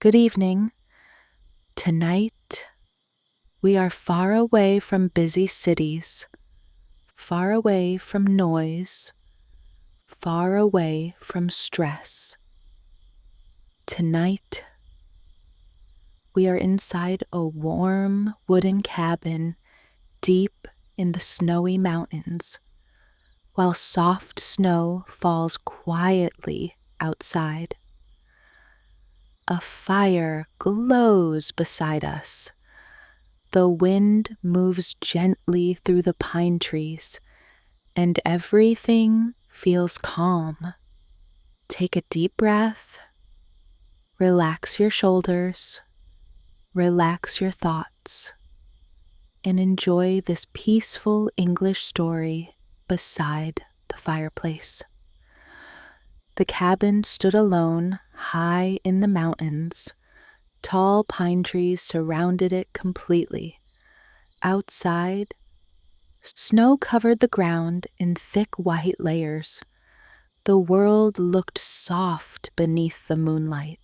Good evening. Tonight, we are far away from busy cities, far away from noise, far away from stress. Tonight, we are inside a warm wooden cabin deep in the snowy mountains, while soft snow falls quietly outside. A fire glows beside us. The wind moves gently through the pine trees, and everything feels calm. Take a deep breath, relax your shoulders, relax your thoughts, and enjoy this peaceful English story beside the fireplace. The cabin stood alone, high in the mountains. Tall pine trees surrounded it completely. Outside, snow covered the ground in thick white layers. The world looked soft beneath the moonlight.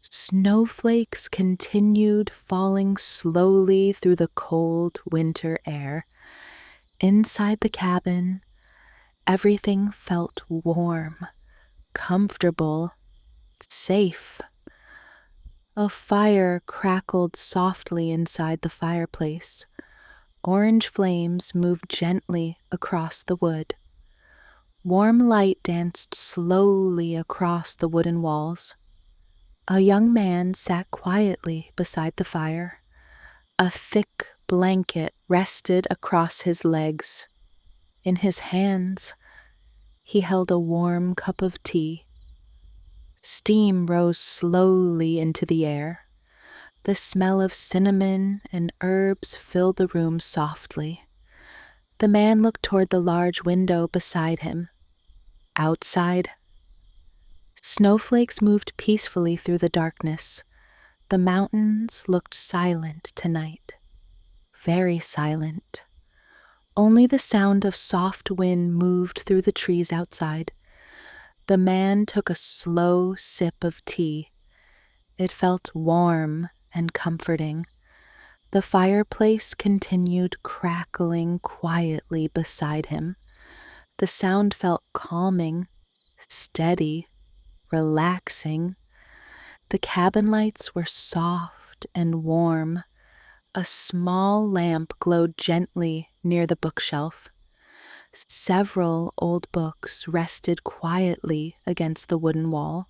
Snowflakes continued falling slowly through the cold winter air. Inside the cabin, everything felt warm, comfortable, safe. A fire crackled softly inside the fireplace. Orange flames moved gently across the wood. Warm light danced slowly across the wooden walls. A young man sat quietly beside the fire. A thick blanket rested across his legs. In his hands, he held a warm cup of tea. Steam rose slowly into the air. The smell of cinnamon and herbs filled the room softly. The man looked toward the large window beside him. Outside, snowflakes moved peacefully through the darkness. The mountains looked silent tonight, very silent. Only the sound of soft wind moved through the trees outside. The man took a slow sip of tea. It felt warm and comforting. The fireplace continued crackling quietly beside him. The sound felt calming, steady, relaxing. The cabin lights were soft and warm. A small lamp glowed gently near the bookshelf. Several old books rested quietly against the wooden wall.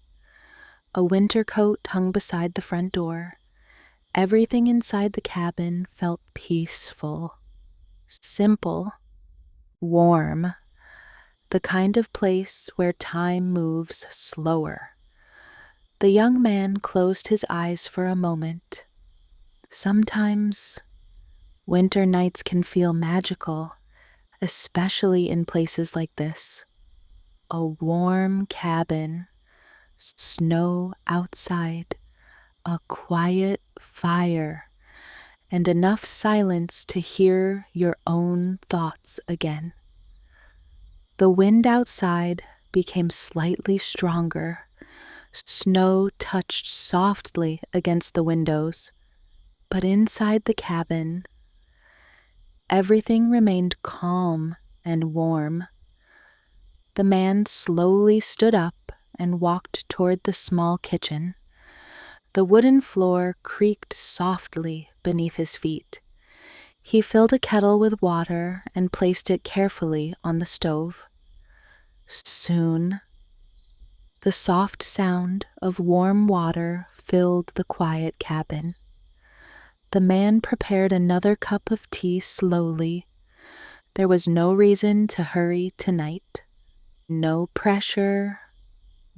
A winter coat hung beside the front door. Everything inside the cabin felt peaceful, simple, warm, the kind of place where time moves slower. The young man closed his eyes for a moment. Sometimes winter nights can feel magical, especially in places like this. A warm cabin, snow outside, a quiet fire, and enough silence to hear your own thoughts again. The wind outside became slightly stronger. Snow touched softly against the windows, but inside the cabin, everything remained calm and warm. The man slowly stood up and walked toward the small kitchen. The wooden floor creaked softly beneath his feet. He filled a kettle with water and placed it carefully on the stove. Soon, the soft sound of warm water filled the quiet cabin. The man prepared another cup of tea slowly. There was no reason to hurry tonight. No pressure,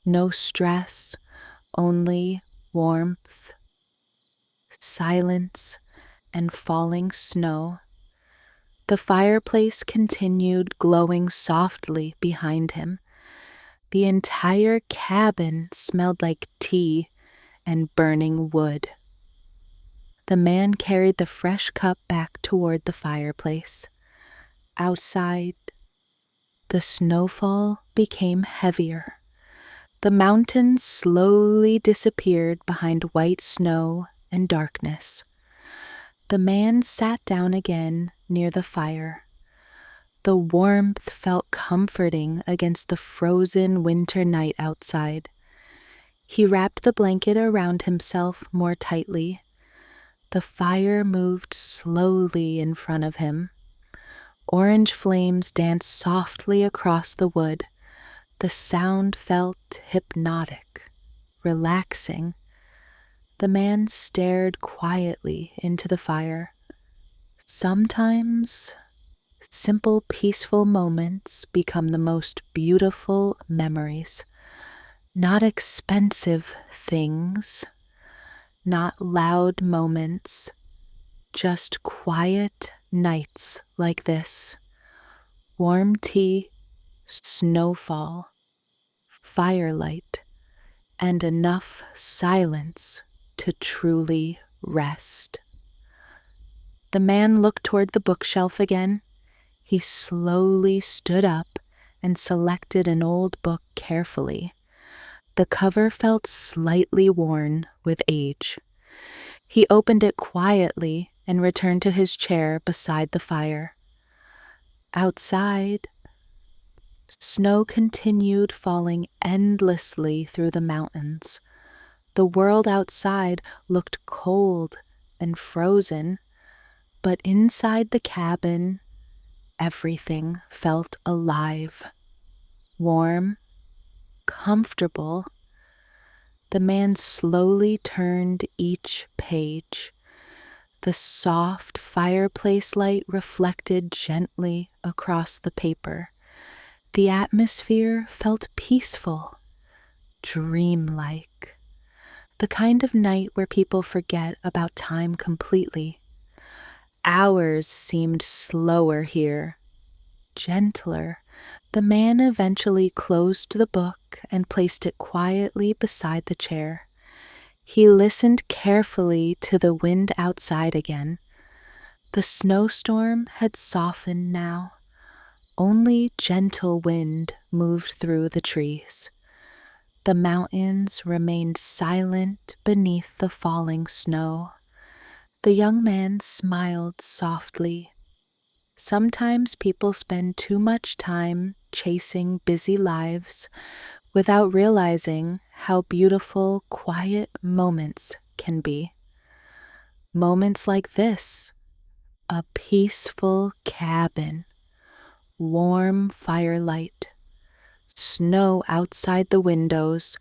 no stress, only warmth, silence, and falling snow. The fireplace continued glowing softly behind him. The entire cabin smelled like tea and burning wood. The man carried the fresh cup back toward the fireplace. Outside, the snowfall became heavier. The mountains slowly disappeared behind white snow and darkness. The man sat down again near the fire. The warmth felt comforting against the frozen winter night outside. He wrapped the blanket around himself more tightly. The fire moved slowly in front of him. Orange flames danced softly across the wood. The sound felt hypnotic, relaxing. The man stared quietly into the fire. Sometimes, simple, peaceful moments become the most beautiful memories. Not expensive things, not loud moments, just quiet nights like this. Warm tea, snowfall, firelight, and enough silence to truly rest. The man looked toward the bookshelf again. He slowly stood up and selected an old book carefully. The cover felt slightly worn with age. He opened it quietly and returned to his chair beside the fire. Outside, snow continued falling endlessly through the mountains. The world outside looked cold and frozen, but inside the cabin, everything felt alive, warm, comfortable. The man slowly turned each page. The soft fireplace light reflected gently across the paper. The atmosphere felt peaceful, dreamlike. The kind of night where people forget about time completely. Hours seemed slower here, gentler. The man eventually closed the book and placed it quietly beside the chair. He listened carefully to the wind outside again. The snowstorm had softened now. Only gentle wind moved through the trees. The mountains remained silent beneath the falling snow. The young man smiled softly. Sometimes people spend too much time chasing busy lives without realizing how beautiful quiet moments can be. Moments like this, a peaceful cabin, warm firelight, snow outside the windows,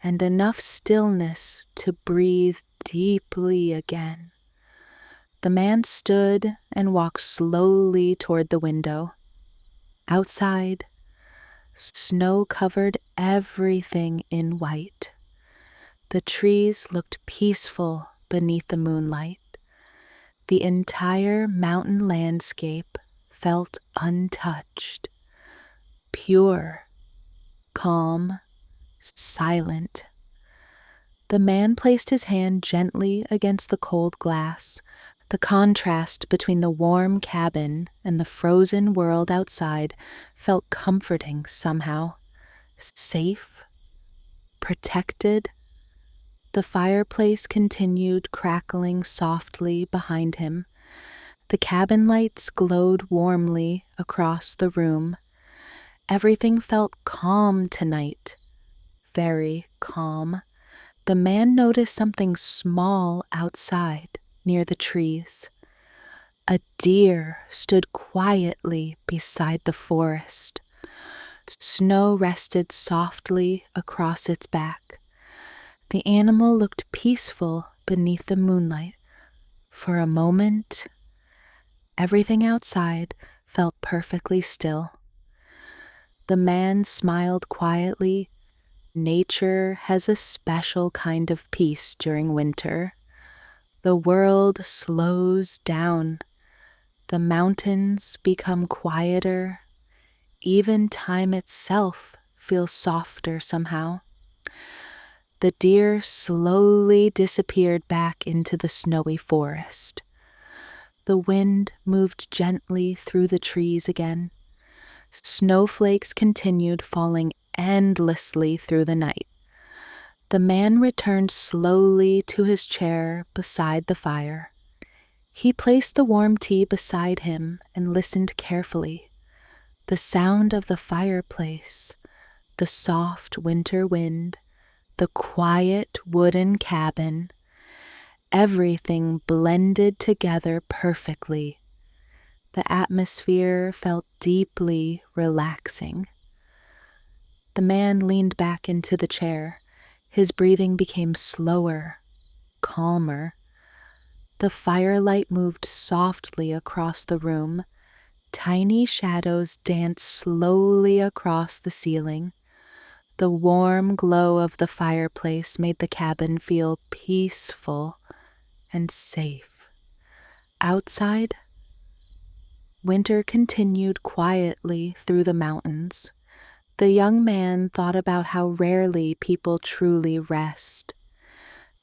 and enough stillness to breathe deeply again. The man stood and walked slowly toward the window. Outside, snow covered everything in white. The trees looked peaceful beneath the moonlight. The entire mountain landscape felt untouched, pure, calm, silent. The man placed his hand gently against the cold glass. The contrast between the warm cabin and the frozen world outside felt comforting somehow. Safe, protected. The fireplace continued crackling softly behind him. The cabin lights glowed warmly across the room. Everything felt calm tonight, very calm. The man noticed something small outside near the trees. A deer stood quietly beside the forest. Snow rested softly across its back. The animal looked peaceful beneath the moonlight. For a moment, everything outside felt perfectly still. The man smiled quietly. Nature has a special kind of peace during winter. The world slows down. The mountains become quieter. Even time itself feels softer somehow. The deer slowly disappeared back into the snowy forest. The wind moved gently through the trees again. Snowflakes continued falling endlessly through the night. The man returned slowly to his chair beside the fire. He placed the warm tea beside him and listened carefully. The sound of the fireplace, the soft winter wind, the quiet wooden cabin, everything blended together perfectly. The atmosphere felt deeply relaxing. The man leaned back into the chair. His breathing became slower, calmer. The firelight moved softly across the room. Tiny shadows danced slowly across the ceiling. The warm glow of the fireplace made the cabin feel peaceful and safe. Outside, winter continued quietly through the mountains. The young man thought about how rarely people truly rest.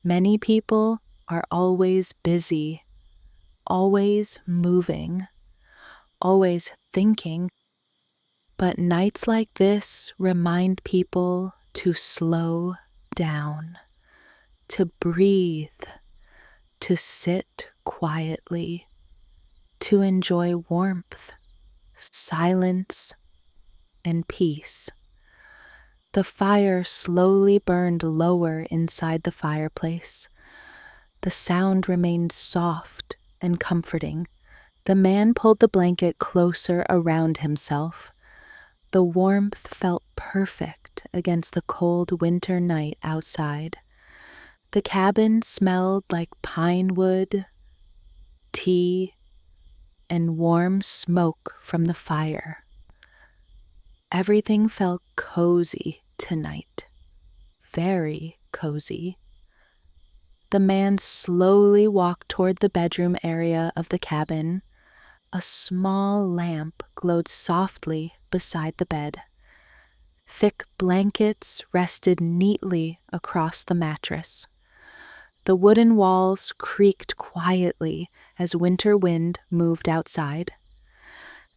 Many people are always busy, always moving, always thinking. But nights like this remind people to slow down, to breathe, to sit quietly, to enjoy warmth, silence, and peace. The fire slowly burned lower inside the fireplace. The sound remained soft and comforting. The man pulled the blanket closer around himself. The warmth felt perfect against the cold winter night outside. The cabin smelled like pine wood, tea, and warm smoke from the fire. Everything felt cozy tonight, very cozy. The man slowly walked toward the bedroom area of the cabin. A small lamp glowed softly beside the bed. Thick blankets rested neatly across the mattress. The wooden walls creaked quietly as winter wind moved outside.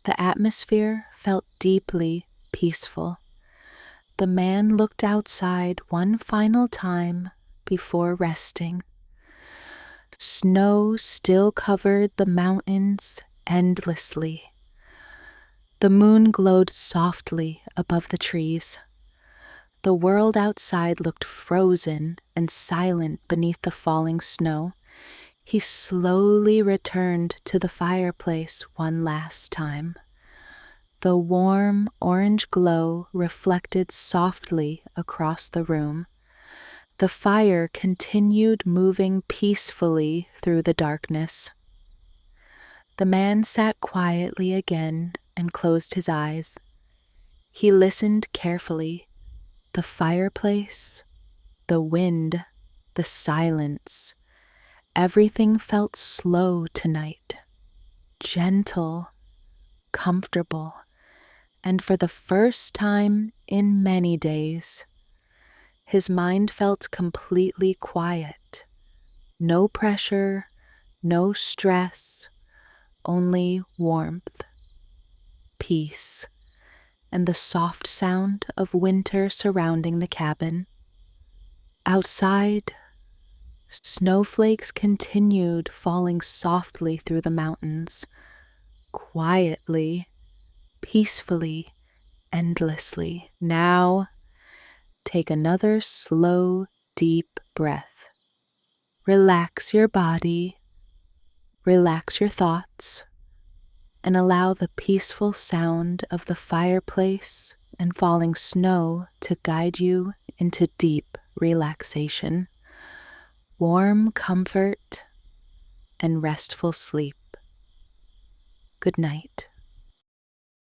The atmosphere felt deeply peaceful. The man looked outside one final time before resting. Snow still covered the mountains endlessly. The moon glowed softly above the trees. The world outside looked frozen and silent beneath the falling snow. He slowly returned to the fireplace one last time. The warm orange glow reflected softly across the room. The fire continued moving peacefully through the darkness. The man sat quietly again and closed his eyes. He listened carefully. The fireplace, the wind, the silence. Everything felt slow tonight, gentle, comfortable, and for the first time in many days, his mind felt completely quiet. No pressure, no stress, only warmth, peace, and the soft sound of winter surrounding the cabin. Outside, snowflakes continued falling softly through the mountains, quietly, peacefully, endlessly. Now, take another slow, deep breath. Relax your body, relax your thoughts, and allow the peaceful sound of the fireplace and falling snow to guide you into deep relaxation, warm comfort, and restful sleep. Good night.